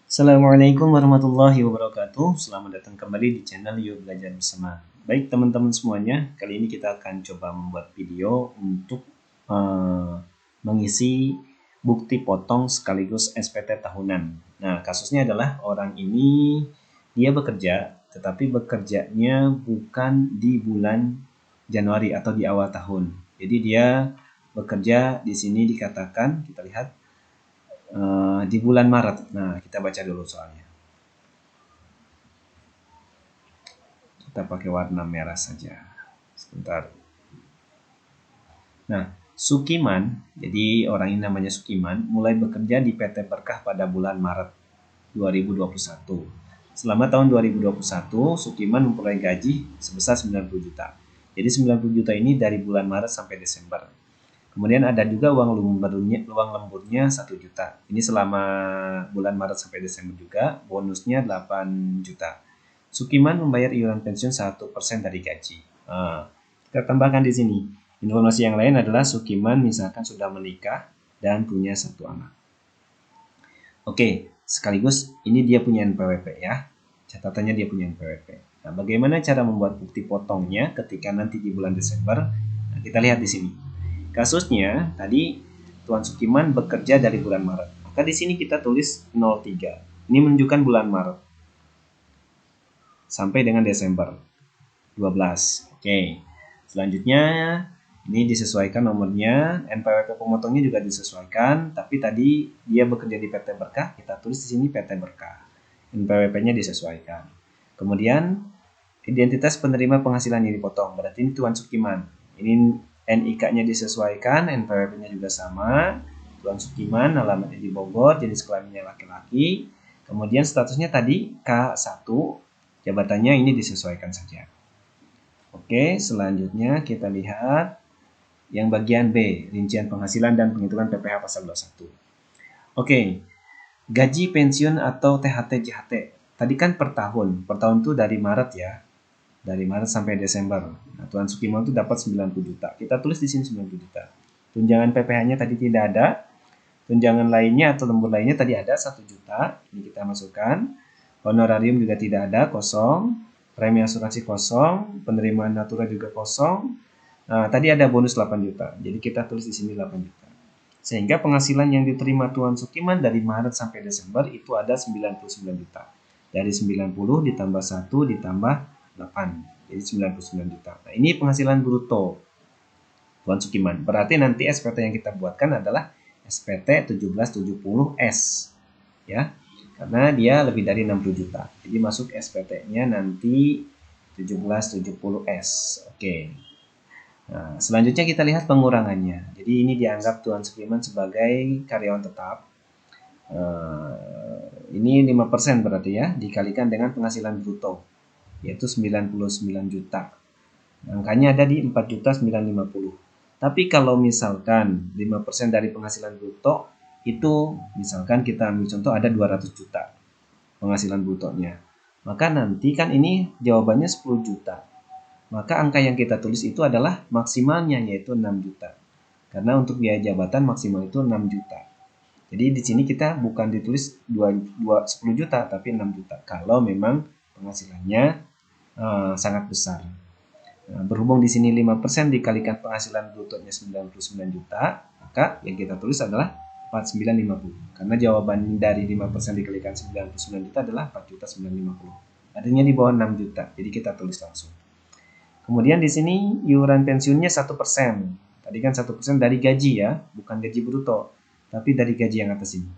Assalamualaikum warahmatullahi wabarakatuh. Selamat datang kembali di channel Yuk Belajar Bersama. Baik teman-teman semuanya, kali ini kita akan coba membuat video untuk mengisi bukti potong sekaligus SPT tahunan. Nah, kasusnya adalah orang ini dia bekerja, tetapi bekerjanya bukan di bulan Januari atau di awal tahun. Jadi dia bekerja di sini dikatakan, kita lihat di bulan Maret. Nah, kita baca dulu soalnya. Kita pakai warna merah saja. Sebentar. Nah, Sukiman, jadi orang ini namanya Sukiman, mulai bekerja di PT Berkah pada bulan Maret 2021. Selama tahun 2021, Sukiman memperoleh gaji sebesar 90 juta. Jadi 90 juta ini dari bulan Maret sampai Desember. Kemudian ada juga uang lemburnya 1 juta. Ini selama bulan Maret sampai Desember juga, bonusnya 8 juta. Sukiman membayar iuran pensiun 1% dari gaji. Kita tambahkan di sini. Informasi yang lain adalah Sukiman misalkan sudah menikah dan punya 1 anak. Oke, sekaligus ini dia punya NPWP ya. Catatannya dia punya NPWP. Nah, bagaimana cara membuat bukti potongnya ketika nanti di bulan Desember? Nah, kita lihat di sini. Kasusnya tadi Tuan Sukiman bekerja dari bulan Maret. Maka di sini kita tulis 03. Ini menunjukkan bulan Maret sampai dengan Desember 12. Oke. Selanjutnya ini disesuaikan nomornya, NPWP pemotongnya juga disesuaikan, tapi tadi dia bekerja di PT Berkah, kita tulis di sini PT Berkah. NPWP-nya disesuaikan. Kemudian identitas penerima penghasilan yang dipotong, berarti ini Tuan Sukiman. Ini NIK-nya disesuaikan, NPWP-nya juga sama. Tuan Sukiman, alamatnya di Bogor, jenis kelaminnya laki-laki. Kemudian statusnya tadi K1, jabatannya ini disesuaikan saja. Oke, selanjutnya kita lihat yang bagian B, rincian penghasilan dan penghitungan PPh pasal 21. Oke, gaji pensiun atau THT JHT. Tadi kan per tahun itu dari Maret ya. Dari Maret sampai Desember. Nah, Tuan Sukiman itu dapat 90 juta. Kita tulis di sini 90 juta. Tunjangan PPh-nya tadi tidak ada. Tunjangan lainnya atau lembur lainnya tadi ada 1 juta. Ini kita masukkan. Honorarium juga tidak ada, kosong. Premi asuransi kosong. Penerimaan natura juga kosong. Nah, tadi ada bonus 8 juta. Jadi kita tulis di sini 8 juta. Sehingga penghasilan yang diterima Tuan Sukiman dari Maret sampai Desember itu ada 99 juta. Dari 90 ditambah 1 ditambah 8. Jadi 99 juta. Nah, ini penghasilan bruto Tuan Sukiman. Berarti nanti SPT yang kita buatkan adalah SPT 1770S. Ya. Karena dia lebih dari 60 juta. Jadi masuk SPT-nya nanti 1770S. Oke. Nah, selanjutnya kita lihat pengurangannya. Jadi ini dianggap Tuan Sukiman sebagai karyawan tetap. Ini 5% berarti ya, dikalikan dengan penghasilan bruto, yaitu 99 juta. Angkanya ada di 4.950. Tapi kalau misalkan 5% dari penghasilan bruto, itu misalkan kita ambil contoh ada 200 juta penghasilan brutonya. Maka nanti kan ini jawabannya 10 juta. Maka angka yang kita tulis itu adalah maksimalnya, yaitu 6 juta. Karena untuk biaya jabatan maksimal itu 6 juta. Jadi di sini kita bukan ditulis 10 juta, tapi 6 juta. Kalau memang penghasilannya sangat besar. Nah, berhubung di sini 5% dikalikan penghasilan brutonya 99 juta, maka yang kita tulis adalah 4950. Karena jawaban dari 5% dikalikan 99 juta adalah 4.950. Artinya di bawah 6 juta. Jadi kita tulis langsung. Kemudian di sini iuran pensiunnya 1%. Tadi kan 1% dari gaji ya, bukan gaji bruto, tapi dari gaji yang atas ini.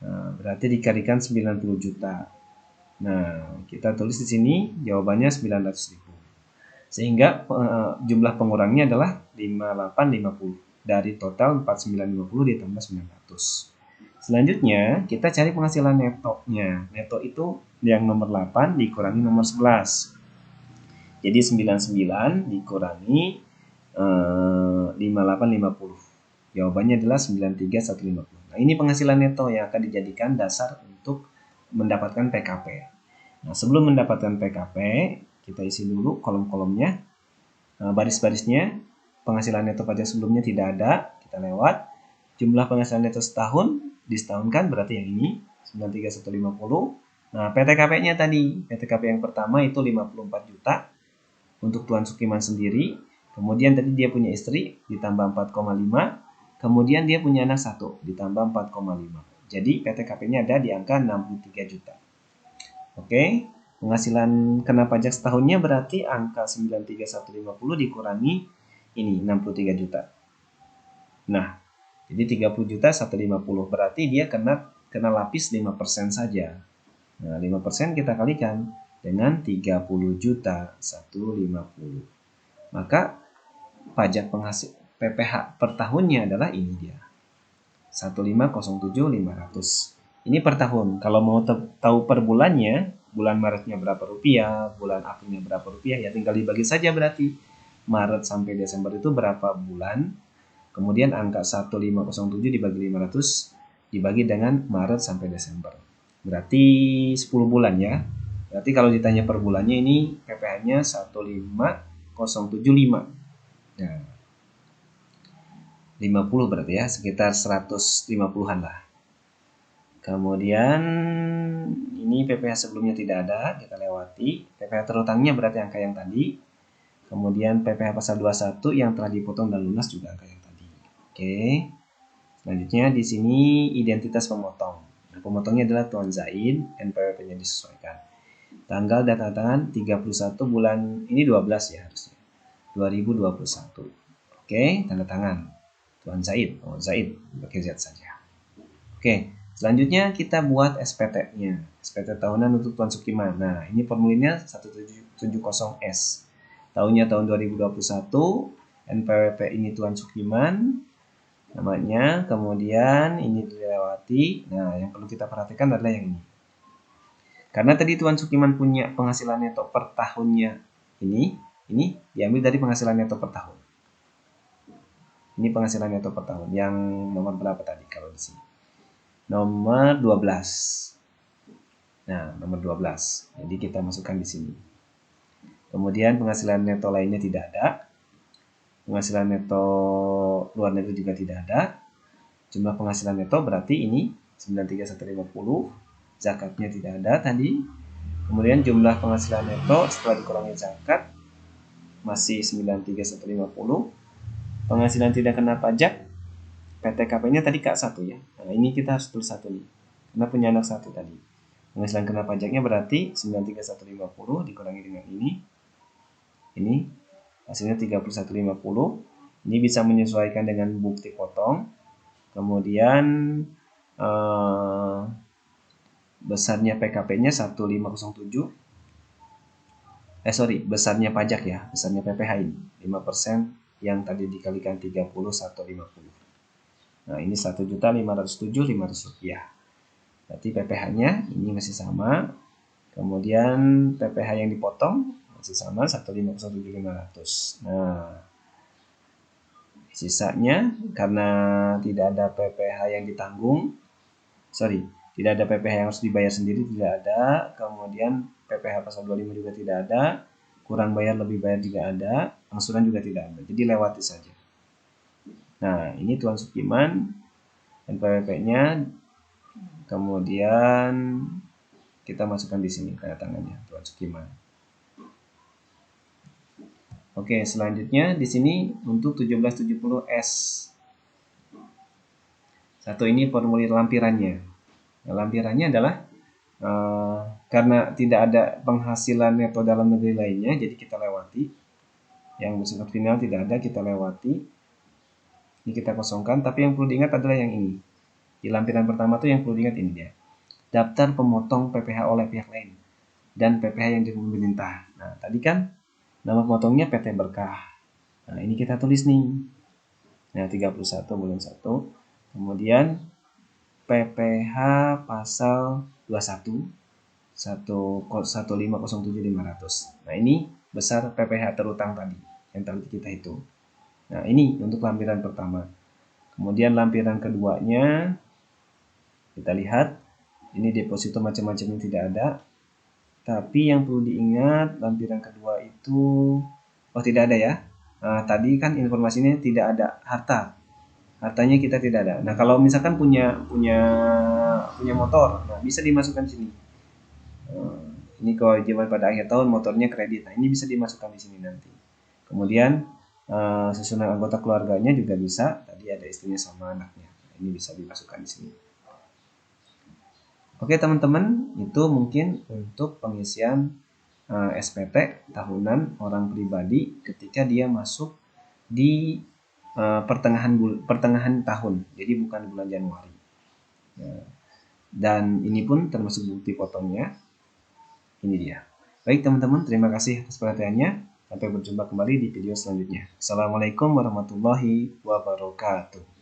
Nah, berarti dikalikan 90 juta. Nah, kita tulis di sini jawabannya 900.000. Sehingga jumlah pengurangnya adalah 5850. Dari total 4950 ditambah 900. Selanjutnya, kita cari penghasilan netonya. Neto itu yang nomor 8 dikurangi nomor 11. Jadi 99 dikurangi 5850. Jawabannya adalah 93150. Nah, ini penghasilan neto yang akan dijadikan dasar untuk mendapatkan PKP. Nah, sebelum mendapatkan PKP, kita isi dulu kolom-kolomnya. Baris-barisnya, penghasilan neto pajak sebelumnya tidak ada, kita lewat. Jumlah penghasilan neto setahun, disetahunkan berarti yang ini 93150. Nah, PTKP-nya tadi, PTKP yang pertama itu 54 juta untuk Tuan Sukiman sendiri. Kemudian tadi dia punya istri ditambah 4,5. Kemudian dia punya anak 1 ditambah 4,5. Jadi PTKP-nya ada di angka 63 juta. Oke, penghasilan kena pajak setahunnya berarti angka 93150 dikurangi ini 63 juta. Nah, jadi 30 juta 150 berarti dia kena lapis 5% saja. Nah, 5% kita kalikan dengan 30 juta 150. Maka pajak penghasil PPh per tahunnya adalah ini dia. 1507500. Ini per tahun. Kalau mau tahu per bulannya, bulan Maretnya berapa rupiah, bulan Aprilnya berapa rupiah, ya tinggal dibagi saja berarti. Maret sampai Desember itu berapa bulan, kemudian angka 1507 dibagi 500 dibagi dengan Maret sampai Desember. Berarti 10 bulan ya. Berarti kalau ditanya per bulannya ini PPh-nya 15075. Nah, 50 berarti ya, sekitar 150-an lah. Kemudian ini PPh sebelumnya tidak ada, kita lewati. PPh terutangnya berarti angka yang tadi. Kemudian PPh pasal 21 yang telah dipotong dan lunas juga angka yang tadi. Oke. Selanjutnya di sini identitas pemotong. Nah, pemotongnya adalah Tuan Zaid, NPWP-nya disesuaikan. Tanggal dan tanda tangan 31 bulan ini 12 ya harusnya. 2021. Oke, tanda tangan Tuan Zaid. Oh, Zaid pakai Z saja. Oke, selanjutnya kita buat SPT-nya. SPT tahunan untuk Tuan Sukiman. Nah, ini formulirnya 1770S. Tahunnya tahun 2021. NPWP ini Tuan Sukiman namanya, kemudian ini dilewati. Nah, yang perlu kita perhatikan adalah yang ini. Karena tadi Tuan Sukiman punya penghasilan neto per tahunnya ini diambil dari penghasilan neto per tahun. Ini penghasilan neto per tahun. Yang nomor berapa tadi kalau di sini? Nomor 12. Nah, nomor 12. Jadi kita masukkan di sini. Kemudian penghasilan neto lainnya tidak ada. Penghasilan neto luar negeri juga tidak ada. Jumlah penghasilan neto berarti ini 93150. Zakatnya tidak ada tadi. Kemudian jumlah penghasilan neto setelah dikurangi zakat masih 93150. Penghasilan tidak kena pajak, PTKP-nya tadi K1 ya. Nah, ini kita harus tulis 1 nih. Karena punya anak 1 tadi. Penghasilan kena pajaknya berarti 93150 dikurangi dengan ini. Ini hasilnya 3150. Ini bisa menyesuaikan dengan bukti potong. Kemudian besarnya PKP-nya 1507. Besarnya pajak ya, besarnya PPh ini 5% yang tadi dikalikan 3150. Nah, ini 1.507.500 rupiah. Berarti PPh-nya ini masih sama. Kemudian PPh yang dipotong masih sama 1.507.500. Nah, sisanya karena tidak ada PPh yang ditanggung, tidak ada PPh yang harus dibayar sendiri, tidak ada. Kemudian PPh pasal 25 juga tidak ada. Kurang bayar lebih bayar juga ada. Angsuran juga tidak ada. Jadi lewati saja. Nah, ini Tuan Sukiman, NPWP-nya. Kemudian kita masukkan di sini tanda tangannya Tuan Sukiman. Oke, selanjutnya di sini untuk 1770S. Satu ini formulir lampirannya. Nah, lampirannya adalah karena tidak ada penghasilan neto dalam negeri lainnya, jadi kita lewati. Yang bersifat final tidak ada, kita lewati. Ini kita kosongkan, tapi yang perlu diingat adalah yang ini. Di lampiran pertama tuh yang perlu diingat ini dia. Daftar pemotong PPh oleh pihak lain dan PPh yang dihukum pemerintah. Nah, tadi kan nama pemotongnya PT Berkah. Nah, ini kita tulis nih. Nah, 31 bulan 1. Kemudian PPh pasal 21 1507500. Nah, ini besar PPh terutang tadi yang tadi kita hitung. Nah, ini untuk lampiran pertama. Kemudian lampiran keduanya kita lihat ini deposito macam-macam yang tidak ada. Tapi yang perlu diingat lampiran kedua itu tidak ada ya. Nah, tadi kan informasinya tidak ada harta. hartanya kita tidak ada. Nah, kalau misalkan punya motor, nah bisa dimasukkan sini. Ini kewajiban pada akhir tahun motornya kredit. Nah, ini bisa dimasukkan di sini nanti. Kemudian susunan anggota keluarganya juga bisa. Tadi ada istrinya sama anaknya. Ini bisa dimasukkan di sini. Oke teman-teman, itu mungkin untuk pengisian SPT tahunan orang pribadi ketika dia masuk di pertengahan tahun, jadi bukan bulan Januari. Dan ini pun termasuk bukti potongnya. Ini dia. Baik teman-teman, terima kasih atas perhatiannya. Sampai berjumpa kembali di video selanjutnya. Assalamualaikum warahmatullahi wabarakatuh.